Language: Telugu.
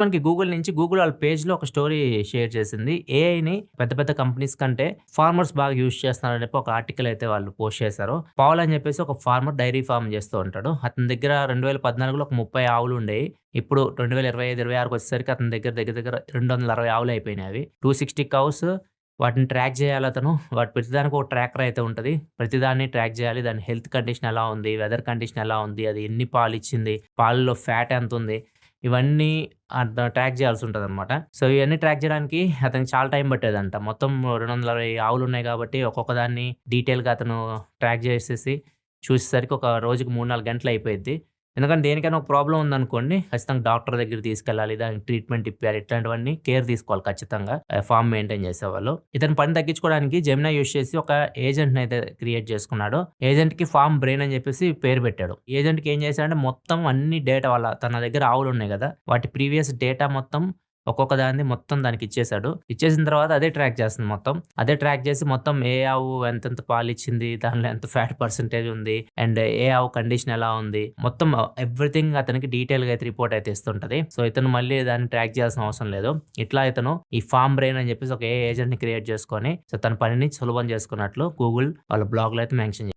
మనకి గూగుల్ నుంచి గూగుల్ వాళ్ళ పేజ్‌లో ఒక స్టోరీ షేర్ చేసింది. ఏఐని పెద్ద పెద్ద కంపెనీస్ కంటే ఫార్మర్స్ బాగా యూజ్ చేస్తున్నారని చెప్పి ఒక ఆర్టికల్ అయితే వాళ్ళు పోస్ట్ చేశారు. పాల్ అని చెప్పేసి ఒక ఫార్మర్ డైరీ ఫార్మ్ చేస్తూ ఉంటాడు. అతని దగ్గర 2014లో ఒక 30 ఆవులుండేయి. ఇప్పుడు 2025, 26కి వచ్చేసరికి అతని దగ్గర దగ్గర దగ్గర 260 ఆవులు అయిపోయినాయి అవి. 260 కౌస్ వాటిని ట్రాక్ చేయాలతను. వాటి ప్రతిదానికి ఒక ట్రాకర్ అయితే ఉంటది. ప్రతిదాన్ని ట్రాక్ చేయాలి. దాని హెల్త్ కండిషన్ ఎలా ఉంది? వెదర్ కండిషన్ ఎలా ఉంది? అది ఎన్ని పాలిచ్చింది? పాలలో ఫ్యాట్ ఎంతుంది? ఇవన్నీ ట్రాక్ చేయాల్సుంటదనమాట. సో, ఇయన్నీ ట్రాక్ చేయడానికి అతనికి చాలా టైం పట్టేదంట. మొత్తం 260 ఆవులున్నాయి కాబట్టి ఒక్కొక్క దాన్ని డీటెయిల్‌గా అతను ట్రాక్ చేసేసి చూసేసరికి ఒక రోజుకి 3, 4 గంటలయిపోయిద్ది. ఎందుకంటే దేనికైనా ఒక ప్రాబ్లమ్ ఉందనుకోండి, ఖచ్చితంగా డాక్టర్ దగ్గరికి తీసుకెళ్ళాలి. దానికి ట్రీట్మెంట్ ఇప్పియాలి. ఇట్లాంటివన్నీ కేర్ తీసుకోవాలి ఖచ్చితంగా. ఫార్మ్ మెయింటైన్ చేసేవాళ్ళు. ఇతను పని తగ్గించుకోవడానికి జెమినీ యూజ్ చేసి ఒక ఏజెంట్‌నయితే క్రియేట్ చేసుకున్నాడు. ఏజెంట్‌కి ఫార్మ్ బ్రెయిన్ అని చెప్పేసి పేరు పెట్టాడు. ఏజెంట్‌కి ఏం చేశాడంటే మొత్తం అన్ని డేటా తన దగ్గర ఆవులున్నాయి గదా! వాటి ప్రీవియస్ డేటా మొత్తం ఒక్కొక్క దానిది మొత్తం దానికిచ్చేసాడు. ఇచ్చేసిన తర్వాత అదే ట్రాక్ చేస్తుంది మొత్తం. అదే ట్రాక్ చేసి మొత్తం ఏ ఆవు ఎంతెంత పాలిచ్చింది, దానిలో ఎంత ఫ్యాట్ పర్సెంటేజ్ ఉంది, అండ్ ఏ ఆవు కండిషన్ ఎలా ఉంది, మొత్తం ఎవ్రీథింగ్ అతనికి డీటెయిల్‌గా అయితే రిపోర్ట్ అయితే ఇస్తుంటది. సో, ఇతను మళ్ళీ దాన్ని ట్రాక్ చేయాల్సిన అవసరం లేదు. ఇట్లా ఇతను ఈ ఫార్మ్ బ్రెయిన్ అని చెప్పేసి ఒక ఏఐ ఏజెంట్‌ని క్రియేట్ చేసుకొని, సో, తన పనిని సులభం చేసుకున్నట్లు గూగుల్ వాళ్ళ బ్లాగ్‌లో అయితే మెన్షన్